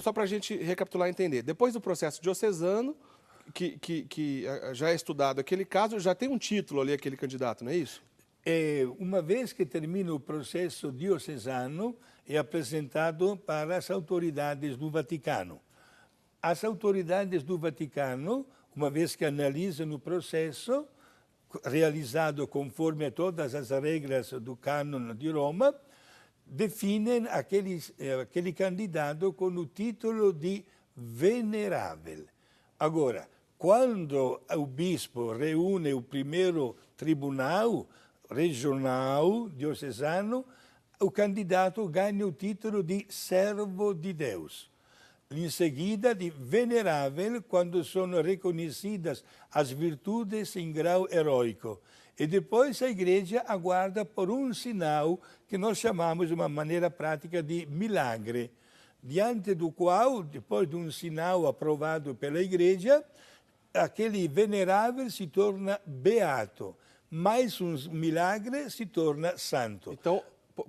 só para a gente recapitular e entender. Depois do processo diocesano, que já é estudado aquele caso, já tem um título ali, aquele candidato, não é isso? Uma vez que termina o processo diocesano, é apresentado para as autoridades do Vaticano. As autoridades do Vaticano, uma vez que analisam o processo, realizado conforme a todas as regras do cânon de Roma, definem aquele candidato com o título de venerável. Agora, quando o bispo reúne o primeiro tribunal regional diocesano, o candidato ganha o título de servo de Deus. Em seguida, de venerável, quando são reconhecidas as virtudes em grau heróico. E depois a igreja aguarda por um sinal que nós chamamos de uma maneira prática de milagre, diante do qual, depois de um sinal aprovado pela igreja, aquele venerável se torna beato, mais um milagre se torna santo. Então,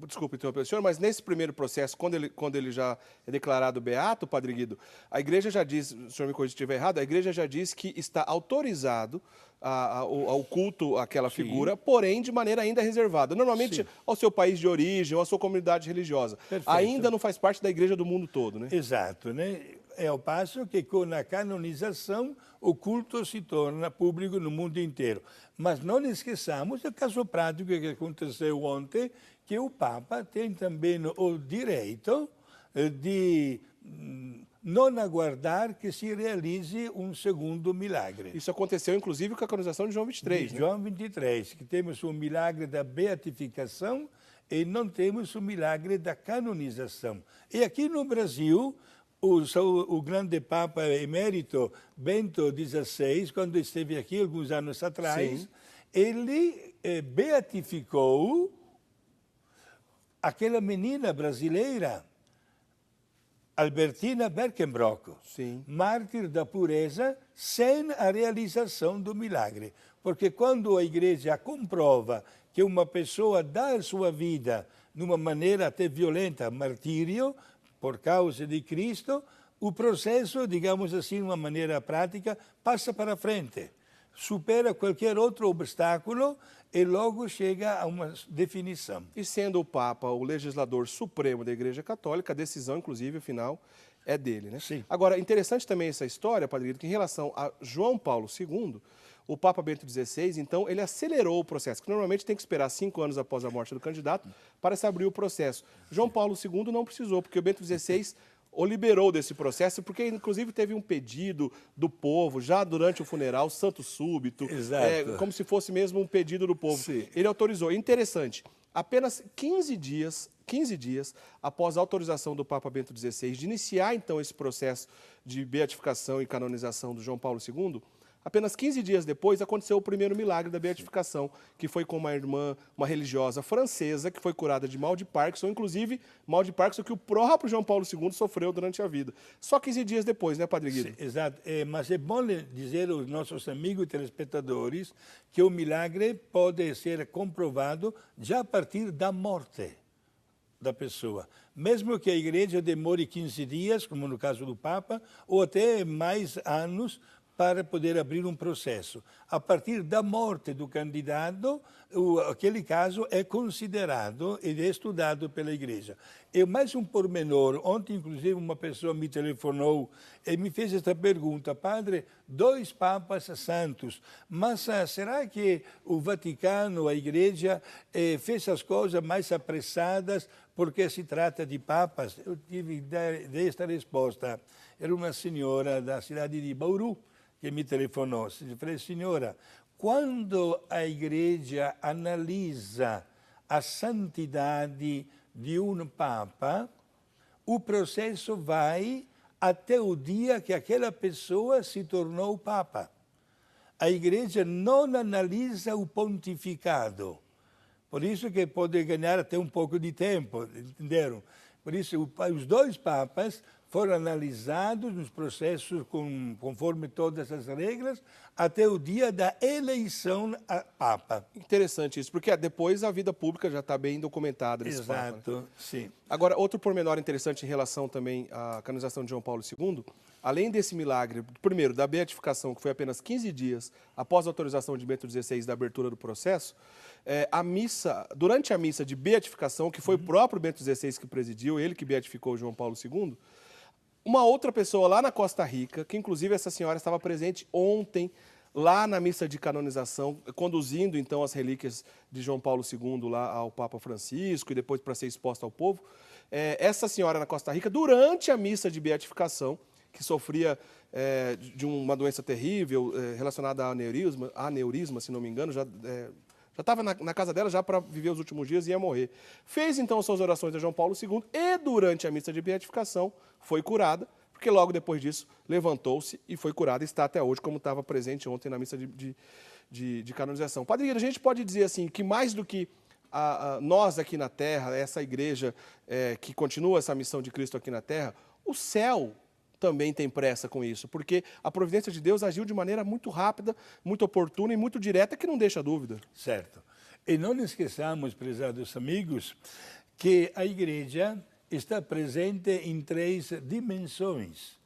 desculpe interromper o senhor, mas nesse primeiro processo, quando ele já é declarado beato, Padre Guido, a igreja já diz, o senhor me corrija se estiver errado, a igreja já diz que está autorizado ao culto àquela figura, porém de maneira ainda reservada. Normalmente ao seu país de origem ou à sua comunidade religiosa. Perfeito. Ainda não faz parte da igreja do mundo todo, né? Exato, né? É ao passo que com a canonização o culto se torna público no mundo inteiro. Mas não esqueçamos o caso prático que aconteceu ontem, que o Papa tem também o direito de não aguardar que se realize um segundo milagre. Isso aconteceu, inclusive, com a canonização de João 23. De João 23, que temos o milagre da beatificação e não temos o milagre da canonização. E aqui no Brasil, o grande Papa emérito Bento XVI, quando esteve aqui alguns anos atrás, ele beatificou aquela menina brasileira, Albertina Berkenbrock, mártir da pureza, sem a realização do milagre. Porque quando a igreja comprova que uma pessoa dá a sua vida de uma maneira até violenta, martírio, por causa de Cristo, o processo, digamos assim, de uma maneira prática, passa para frente. Supera qualquer outro obstáculo e logo chega a uma definição. E sendo o Papa o legislador supremo da Igreja Católica, a decisão, inclusive, final, é dele, né? Sim. Agora, interessante também essa história, Padre Guido, que em relação a João Paulo II, o Papa Bento XVI, então, ele acelerou o processo, que normalmente tem que esperar 5 anos após a morte do candidato para se abrir o processo. João Paulo II não precisou, porque o Bento XVI o liberou desse processo, porque inclusive teve um pedido do povo, já durante o funeral, santo súbito, como se fosse mesmo um pedido do povo. Sim. Ele autorizou. Interessante, apenas 15 dias após a autorização do Papa Bento XVI de iniciar, então, esse processo de beatificação e canonização do João Paulo II, apenas 15 dias depois aconteceu o primeiro milagre da beatificação, que foi com uma irmã, uma religiosa francesa, que foi curada de mal de Parkinson, inclusive mal de Parkinson que o próprio João Paulo II sofreu durante a vida. Só 15 dias depois, né, Padre Guido? Sim, exato. Mas é bom dizer aos nossos amigos telespectadores que o milagre pode ser comprovado já a partir da morte da pessoa. Mesmo que a igreja demore 15 dias, como no caso do Papa, ou até mais anos, para poder abrir um processo. A partir da morte do candidato, aquele caso é considerado e é estudado pela igreja. E mais um pormenor, ontem inclusive uma pessoa me telefonou e me fez esta pergunta: padre, 2 papas santos, mas será que o Vaticano, a igreja, fez as coisas mais apressadas porque se trata de papas? Eu dei esta resposta. Era uma senhora da cidade de Bauru que me telefonou. Eu falei: senhora, quando a igreja analisa a santidade de um papa, o processo vai até o dia que aquela pessoa se tornou papa. A igreja não analisa o pontificado. Por isso que pode ganhar até um pouco de tempo, entenderam? Por isso, os 2 papas foram analisados nos processos conforme todas as regras, até o dia da eleição a Papa. Interessante isso, porque depois a vida pública já está bem documentada nesse Papa. Exato, né? Sim. Agora, outro pormenor interessante em relação também à canonização de João Paulo II, além desse milagre, primeiro, da beatificação, que foi apenas 15 dias após a autorização de Bento XVI da abertura do processo, durante a missa de beatificação, que foi o próprio Bento XVI que presidiu, ele que beatificou João Paulo II, uma outra pessoa lá na Costa Rica, que inclusive essa senhora estava presente ontem, lá na missa de canonização, conduzindo então as relíquias de João Paulo II lá ao Papa Francisco e depois para ser exposta ao povo. Essa senhora na Costa Rica, durante a missa de beatificação, que sofria de uma doença terrível relacionada a aneurisma, se não me engano, já estava na casa dela já para viver os últimos dias e ia morrer. Fez então suas orações a João Paulo II e durante a missa de beatificação foi curada, porque logo depois disso levantou-se e foi curada e está até hoje, como estava presente ontem na missa de canonização. Padre Guido, a gente pode dizer assim que mais do que nós aqui na Terra, essa igreja que continua essa missão de Cristo aqui na Terra, o céu também tem pressa com isso, porque a providência de Deus agiu de maneira muito rápida, muito oportuna e muito direta, que não deixa dúvida. Certo. E não esqueçamos, prezados amigos, que a igreja está presente em 3 dimensões.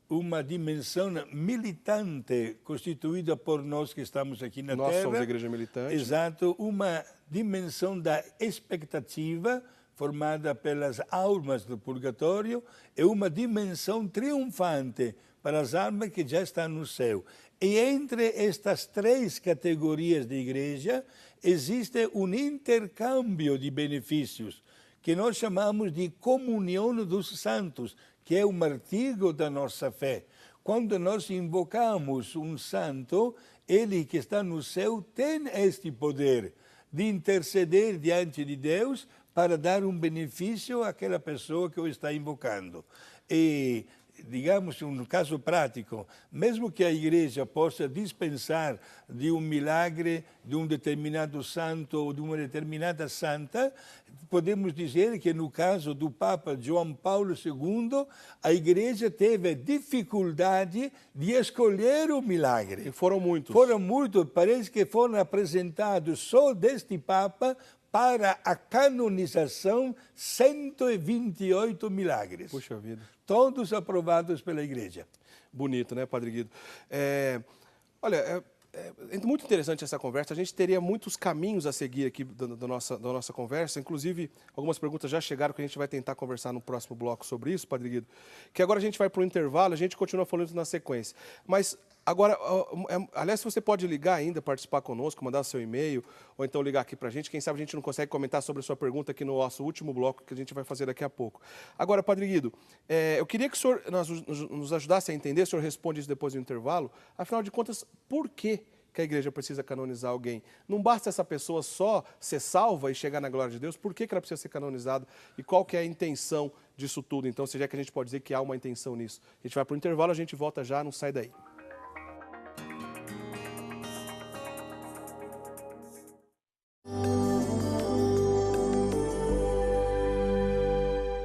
Uma dimensão militante, constituída por nós que estamos aqui na Terra. Nós somos a igreja militante. Exato. Uma dimensão da expectativa, formada pelas almas do purgatório, e uma dimensão triunfante para as almas que já estão no céu. E entre estas 3 categorias de igreja, existe um intercâmbio de benefícios, que nós chamamos de comunhão dos santos, que é um artigo da nossa fé. Quando nós invocamos um santo, ele que está no céu tem este poder de interceder diante de Deus para dar um benefício àquela pessoa que o está invocando. E, digamos, um caso prático, mesmo que a igreja possa dispensar de um milagre de um determinado santo ou de uma determinada santa, podemos dizer que no caso do Papa João Paulo II, a igreja teve dificuldade de escolher o milagre. E foram muitos. Foram muitos, parece que foram apresentados só deste Papa para a canonização 128 milagres. Puxa vida. Todos aprovados pela igreja. Bonito, né, Padre Guido? Olha, é muito interessante essa conversa. A gente teria muitos caminhos a seguir aqui da nossa conversa. Inclusive, algumas perguntas já chegaram que a gente vai tentar conversar no próximo bloco sobre isso, Padre Guido. Que agora a gente vai para o intervalo, a gente continua falando na sequência. Mas agora, aliás, se você pode ligar ainda, participar conosco, mandar seu e-mail, ou então ligar aqui para a gente. Quem sabe a gente não consegue comentar sobre a sua pergunta aqui no nosso último bloco, que a gente vai fazer daqui a pouco. Agora, Padre Guido, eu queria que o senhor nos ajudasse a entender, o senhor responde isso depois do intervalo, afinal de contas, por que a igreja precisa canonizar alguém? Não basta essa pessoa só ser salva e chegar na glória de Deus, por que ela precisa ser canonizada? E qual que é a intenção disso tudo? Então, se já que a gente pode dizer que há uma intenção nisso. A gente vai para o intervalo, a gente volta já, não sai daí.